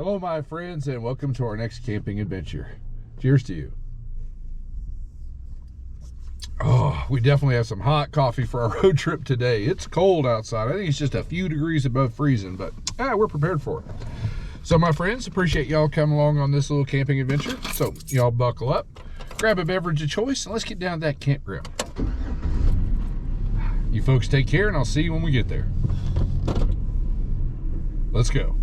Hello, my friends, and welcome to our next camping adventure. Cheers to you. Oh, we definitely have some hot coffee for our road trip today. It's cold outside. I think it's just a few degrees above freezing, but we're prepared for it. So, my friends, appreciate y'all coming along on this little camping adventure. So, y'all buckle up, grab a beverage of choice, and let's get down to that campground. You folks take care, and I'll see you when we get there. Let's go.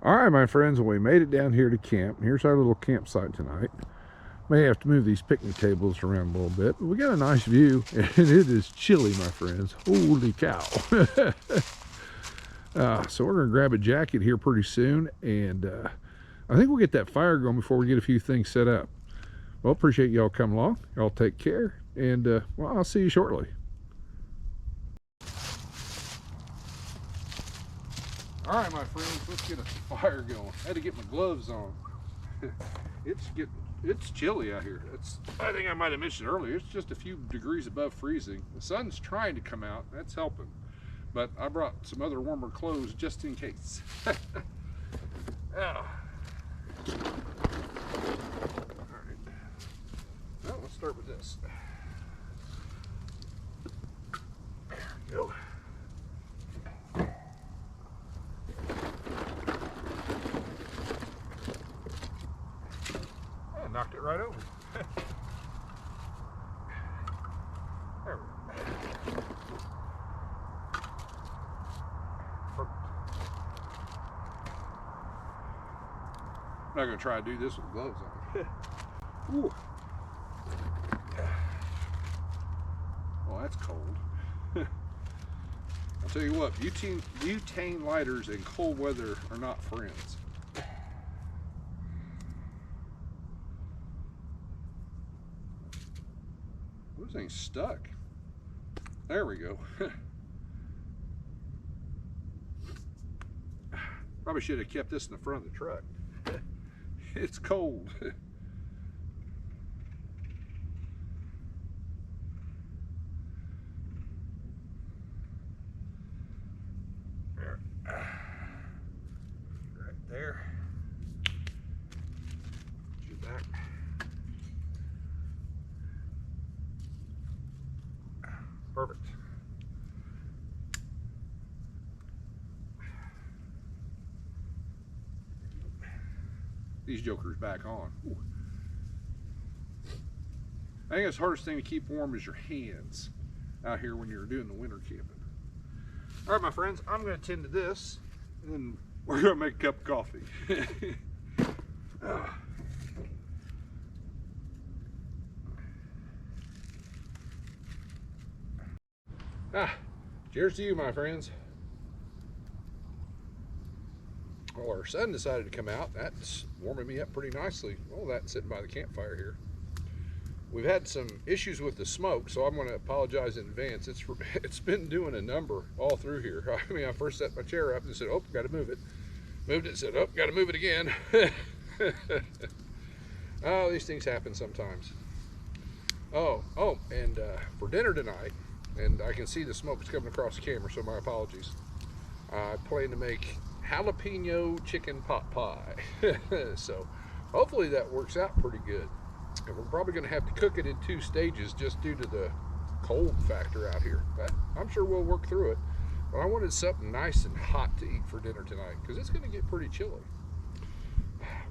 All right, my friends, we made it down here to camp. Here's our little campsite tonight. May have to move these picnic tables around a little bit, but we got a nice view, and it is chilly, my friends. Holy cow. So we're going to grab a jacket here pretty soon, and I think we'll get that fire going before we get a few things set up. Well, appreciate y'all coming along. Y'all take care, and well, I'll see you shortly. All right, my friends, let's get a fire going. I had to get my gloves on. It's chilly out here. I think I might have mentioned earlier, it's just a few degrees above freezing. The sun's trying to come out, that's helping. But I brought some other warmer clothes just in case. All right. Well, let's start with this. There we go. Knocked it right over. There we go. Perfect. I'm not going to try to do this with gloves on. Ooh. Well, that's cold. I'll tell you what, butane lighters in cold weather are not friends. This thing's stuck. There we go. Probably should have kept this in the front of the truck. It's cold. Right there. Put you back. Perfect. These jokers back on. Ooh. I think the hardest thing to keep warm is your hands out here when you're doing the winter camping. All right, my friends, I'm going to tend to this, and then we're going to make a cup of coffee. Cheers to you, my friends. Well, our sun decided to come out. That's warming me up pretty nicely. Well, that's sitting by the campfire here. We've had some issues with the smoke, so I'm going to apologize in advance. It's been doing a number all through here. I mean, I first set my chair up and said, oh, got to move it. Moved it, said, oh, got to move it again. Oh, these things happen sometimes. And for dinner tonight, and I can see the smoke's coming across the camera, so my apologies. I plan to make jalapeno chicken pot pie. So hopefully that works out pretty good. And we're probably going to have to cook it in 2 stages just due to the cold factor out here. But I'm sure we'll work through it. But I wanted something nice and hot to eat for dinner tonight because it's going to get pretty chilly.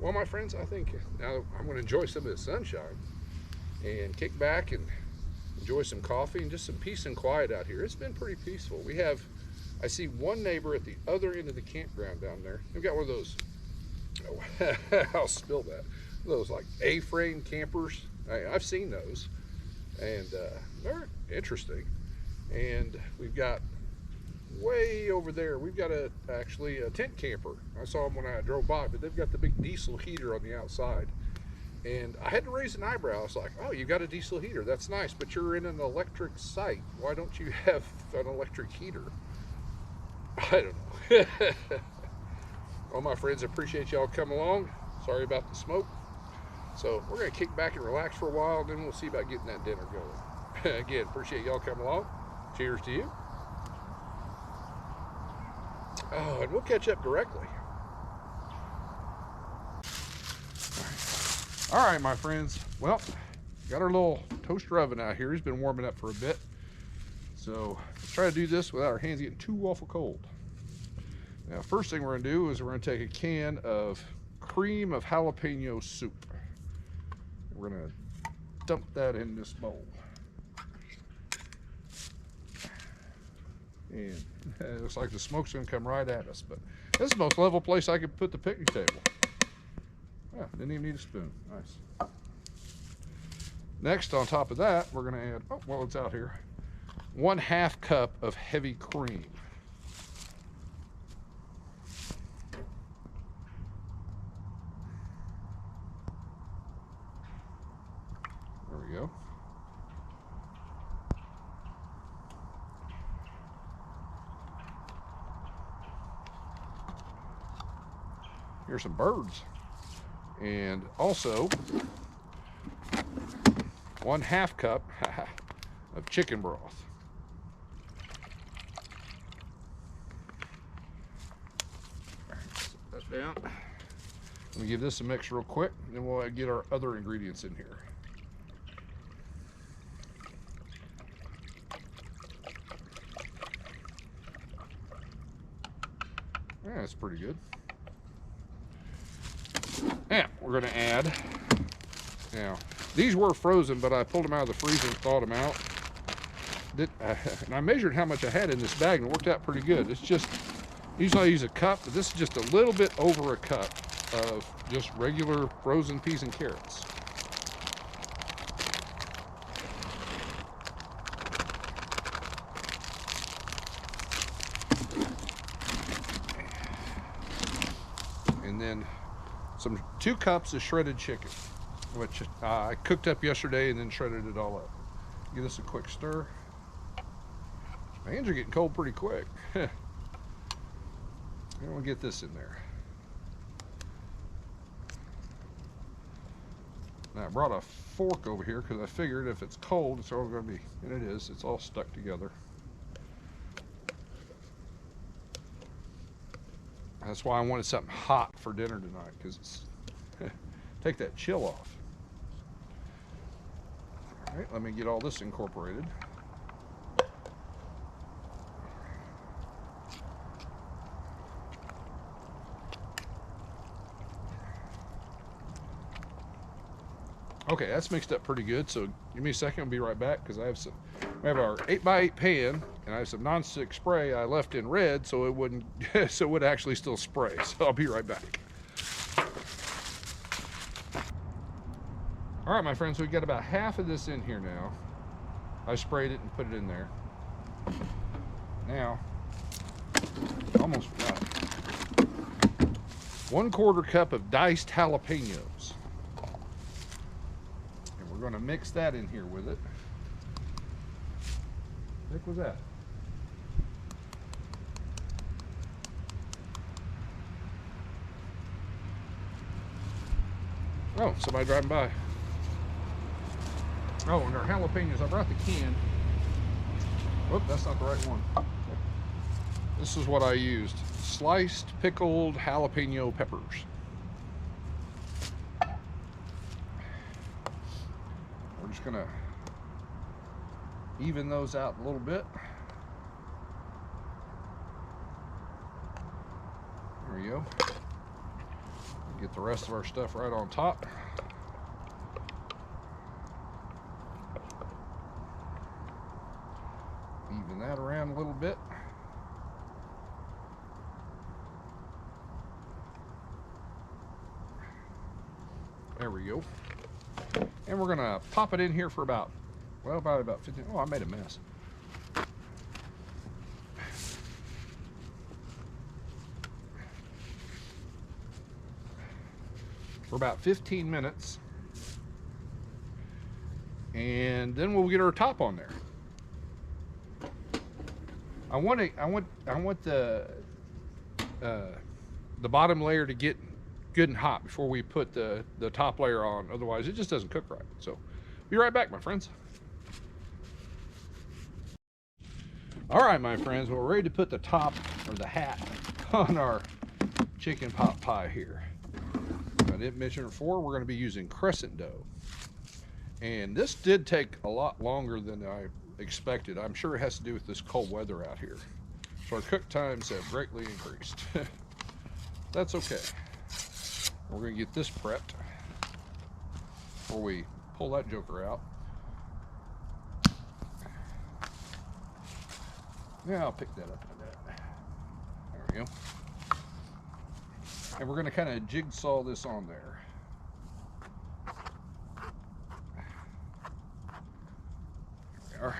Well, my friends, I think now I'm going to enjoy some of the sunshine and kick back and enjoy some coffee and just some peace and quiet out here. It's been pretty peaceful. I see one neighbor at the other end of the campground down there. They've got one of those, I'll spill that, those like A-frame campers. I've seen those, and they're interesting. And we've got way over there, we've got actually a tent camper. I saw them when I drove by, but they've got the big diesel heater on the outside. And I had to raise an eyebrow. I was like, oh, you got a diesel heater. That's nice, but you're in an electric site. Why don't you have an electric heater? I don't know. Well, my friends, I appreciate y'all coming along. Sorry about the smoke. So we're going to kick back and relax for a while, and then we'll see about getting that dinner going. Again, appreciate y'all coming along. Cheers to you. Oh, and we'll catch up directly. All right, my friends. Well, got our little toaster oven out here. He's been warming up for a bit. So let's try to do this without our hands getting too awful cold. Now, first thing we're going to do is we're going to take a can of cream of jalapeno soup. We're going to dump that in this bowl. And it looks like the smoke's going to come right at us, but this is the most level place I could put the picnic table. Yeah, didn't even need a spoon. Nice. Next, on top of that, we're going to add, oh, well, it's out here, 1/2 cup of heavy cream. There we go. Here's some birds. And also 1/2 cup of chicken broth. Set that down. Let me give this a mix real quick, and then we'll get our other ingredients in here. Yeah, that's pretty good. Now, we're going to add, now, these were frozen, but I pulled them out of the freezer and thawed them out. And I measured how much I had in this bag, and it worked out pretty good. It's just, usually I use a cup, but this is just a little bit over a cup of just regular frozen peas and carrots. And then 2 cups of shredded chicken, which I cooked up yesterday and then shredded it all up. Give this a quick stir. My hands are getting cold pretty quick. And we'll get this in there. Now I brought a fork over here because I figured if it's cold, it's all going to be, and it is, it's all stuck together. That's why I wanted something hot for dinner tonight, because it's take that chill off. All right, let me get all this incorporated. Okay, that's mixed up pretty good, so give me a second, I'll be right back, because we have our 8x8 pan, and I have some nonstick spray I left in red so it wouldn't, so it would actually still spray, so I'll be right back. All right, my friends, we've got about half of this in here now. I sprayed it and put it in there. Now, almost forgot. 1/4 cup of diced jalapenos. And we're gonna mix that in here with it. What the heck was that? Oh, somebody driving by. Oh, and our jalapenos, I brought the can. Whoop, that's not the right one. This is what I used. Sliced pickled jalapeno peppers. We're just gonna even those out a little bit. There we go. Get the rest of our stuff right on top. Even that around a little bit. There we go. And we're gonna pop it in here for about, well, probably about 15. Oh, I made a mess. For about 15 minutes. And then we'll get our top on there. I want the bottom layer to get good and hot before we put the top layer on. Otherwise, it just doesn't cook right. So, be right back, my friends. All right, my friends, we're ready to put the top or the hat on our chicken pot pie here. I didn't mention it before, we're going to be using crescent dough. And this did take a lot longer than I expected. I'm sure it has to do with this cold weather out here. So our cook times have greatly increased. That's okay. We're going to get this prepped before we pull that joker out. Yeah, I'll pick that up in a minute. There we go. And we're going to kind of jigsaw this on there. There we are.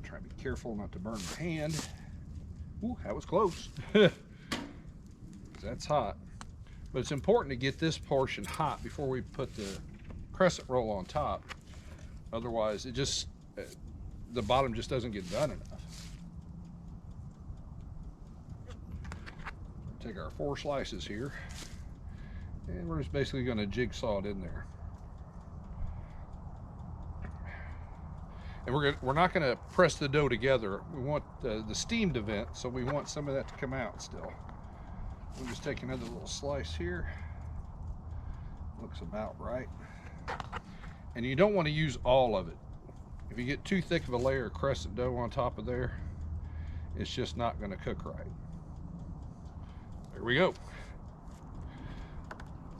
Try to be careful not to burn my hand. Ooh, that was close. That's hot. But it's important to get this portion hot before we put the crescent roll on top. Otherwise, it just, the bottom just doesn't get done enough. Take our 4 slices here, and we're just basically going to jigsaw it in there. And we're not going to press the dough together. We want the steam to vent, so we want some of that to come out still. We'll just take another little slice here. Looks about right. And you don't want to use all of it. If you get too thick of a layer of crescent dough on top of there, it's just not going to cook right. There we go.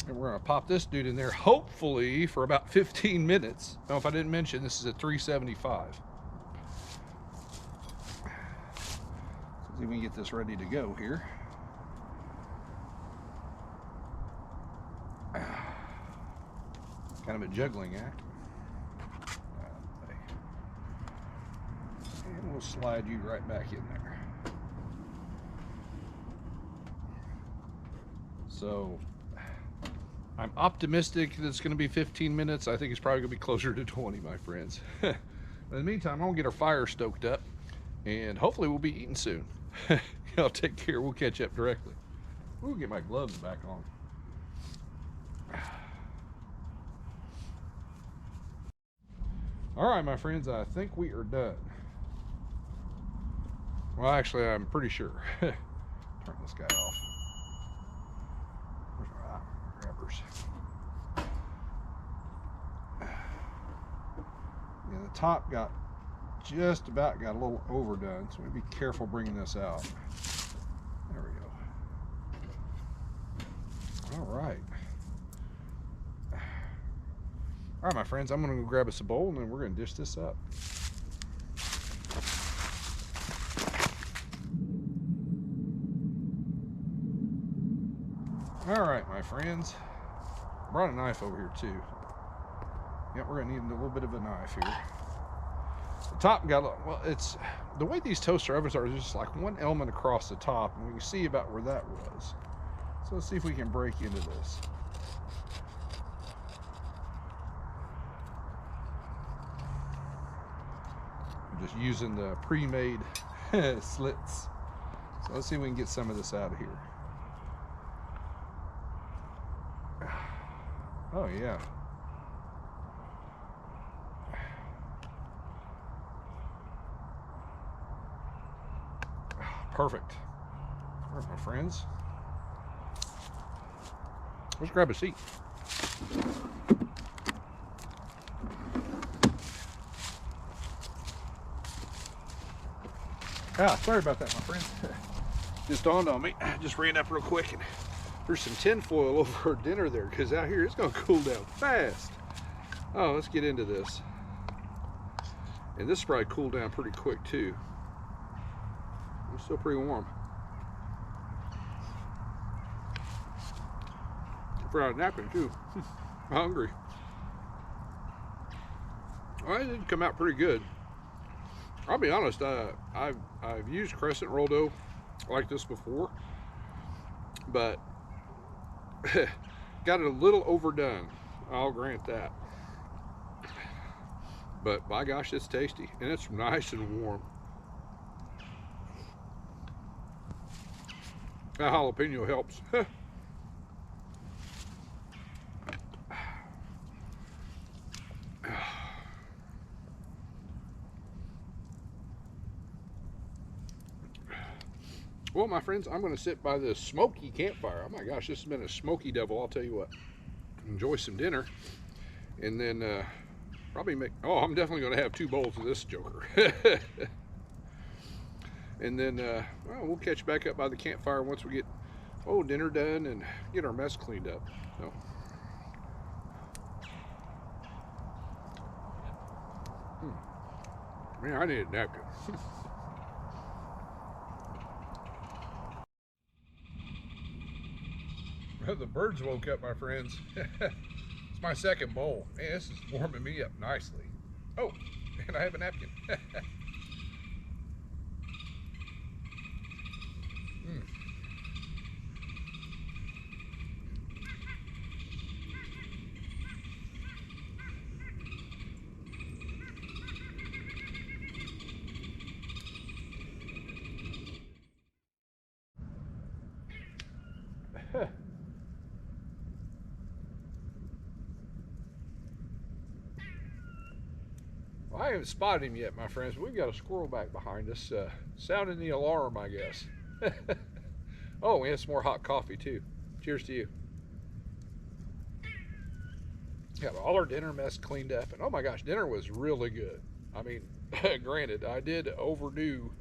And we're going to pop this dude in there, hopefully for about 15 minutes. Now, if I didn't mention, this is at 375. See if we can get this ready to go here. Kind of a juggling act. And we'll slide you right back in there. So I'm optimistic that it's going to be 15 minutes. I think it's probably going to be closer to 20, my friends. In the meantime, I'm going to get our fire stoked up, and hopefully we'll be eating soon. Y'all take care. We'll catch up directly. We'll get my gloves back on. All right, my friends, I think we are done. Well, actually, I'm pretty sure. Turn this guy off. Where's our grabbers? Yeah, the top got just about got a little overdone, so we be careful bringing this out. There we go. All right. All right, my friends, I'm going to go grab us a bowl, and then we're going to dish this up. All right, my friends. Brought a knife over here, too. Yep, we're going to need a little bit of a knife here. The top got, well, it's, the way these toaster ovens are, just like one element across the top, and we can see about where that was. So let's see if we can break into this. Just using the pre-made slits. So let's see if we can get some of this out of here. Oh yeah. Perfect. All right, my friends. Let's grab a seat. Ah, sorry about that, my friends. Just dawned on me. I just ran up real quick and there's some tin foil over our dinner there because out here it's going to cool down fast. Oh, let's get into this. And this probably cooled down pretty quick too. It's still pretty warm. Forgot a napkin too. I'm hungry. Well, it did come out pretty good. I'll be honest, I've used crescent roll dough like this before, but got it a little overdone. I'll grant that. But by gosh, it's tasty and it's nice and warm. That jalapeno helps. Well, my friends, I'm going to sit by this smoky campfire. Oh my gosh, this has been a smoky devil, I'll tell you what. Enjoy some dinner, and then probably make, oh, I'm definitely going to have 2 bowls of this joker. And then, well, we'll catch back up by the campfire once we get, dinner done and get our mess cleaned up. So. Man, I need a napkin. The birds woke up, my friends. It's my second bowl. Man, this is warming me up nicely. Oh, and I have a napkin. Mm. Well, I haven't spotted him yet, my friends. We've got a squirrel back behind us, sounding the alarm, I guess. Oh, we have some more hot coffee too. Cheers to you. Got all our dinner mess cleaned up, and oh my gosh, dinner was really good. I mean, granted, I did overdo,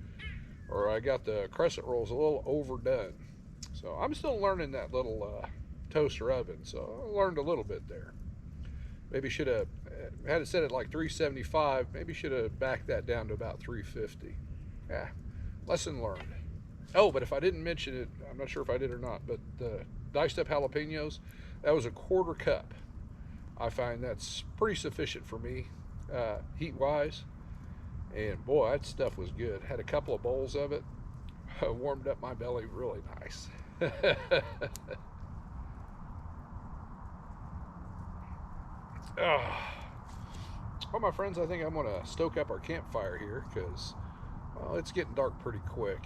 or I got the crescent rolls a little overdone. So I'm still learning that little toaster oven. So I learned a little bit there. Maybe should have had it set at like 375. Maybe should have backed that down to about 350. Yeah, lesson learned. Oh, but if I didn't mention it, I'm not sure if I did or not, but the diced up jalapenos, that was a quarter cup. I find that's pretty sufficient for me, heat wise. And boy, that stuff was good. Had a couple of bowls of it. Warmed up my belly really nice. Oh. Well, my friends, I think I'm going to stoke up our campfire here because, well, it's getting dark pretty quick.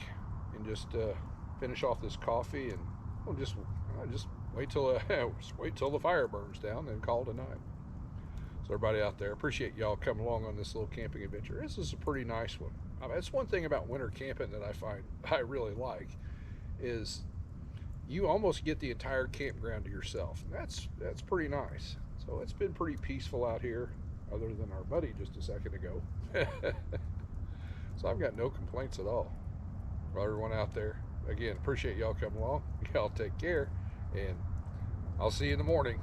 And just finish off this coffee and we'll just wait till wait till the fire burns down and call it a night. So everybody out there, appreciate y'all coming along on this little camping adventure. This is a pretty nice one. I mean, it's one thing about winter camping that I find I really like is you almost get the entire campground to yourself. And that's pretty nice. So it's been pretty peaceful out here, other than our buddy just a second ago. So I've got no complaints at all. Well, everyone out there, again, appreciate y'all coming along. Y'all take care, and I'll see you in the morning.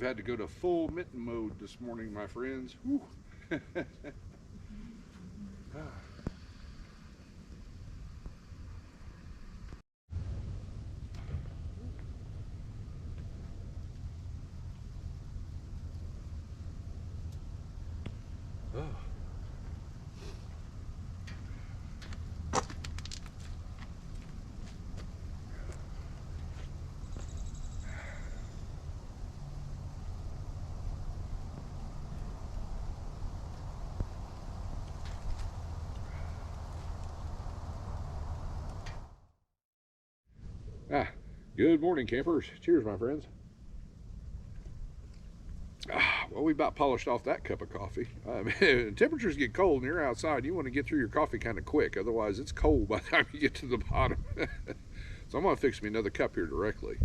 we've had to go to full mitten mode this morning, my friends. Whew. Oh. Good morning, campers. Cheers, my friends. Well, we about polished off that cup of coffee. Temperatures get cold and you're outside. You want to get through your coffee kind of quick. Otherwise, it's cold by the time you get to the bottom. So I'm going to fix me another cup here directly.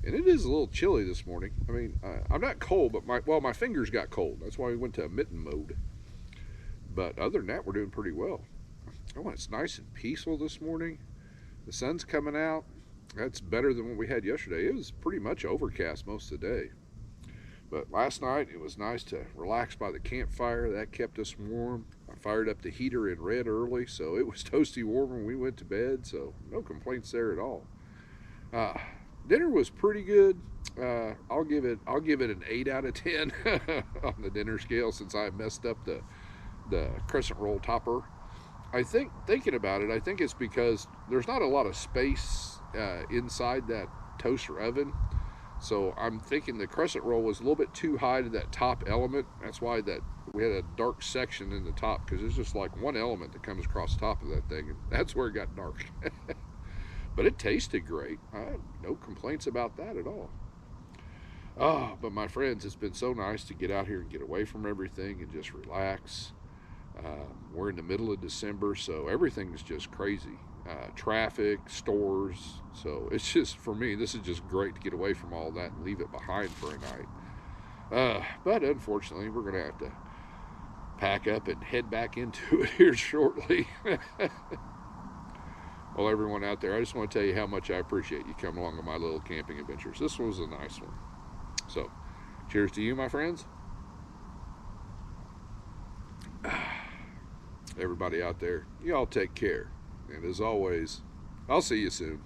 And it is a little chilly this morning. I mean, I'm not cold, but my fingers got cold. That's why we went to a mitten mode. But other than that, we're doing pretty well. Oh, it's nice and peaceful this morning. The sun's coming out. That's better than what we had yesterday. It was pretty much overcast most of the day. But last night, it was nice to relax by the campfire. That kept us warm. I fired up the heater in red early, so it was toasty warm when we went to bed, so no complaints there at all. Dinner was pretty good. I'll give it an 8 out of 10 on the dinner scale since I messed up the crescent roll topper. Thinking about it, I think it's because there's not a lot of space inside that toaster oven. So I'm thinking the crescent roll was a little bit too high to that top element. That's why we had a dark section in the top, because there's just like one element that comes across the top of that thing, and that's where it got dark. But it tasted great. I had no complaints about that at all. But my friends, it's been so nice to get out here and get away from everything and just relax. We're in the middle of December, so everything's just crazy. Traffic, stores. So it's just, for me, this is just great to get away from all that and leave it behind for a night. But unfortunately, we're going to have to pack up and head back into it here shortly. Well, everyone out there, I just want to tell you how much I appreciate you coming along on my little camping adventures. This one was a nice one. So, cheers to you, my friends. Everybody out there, you all take care. And as always, I'll see you soon.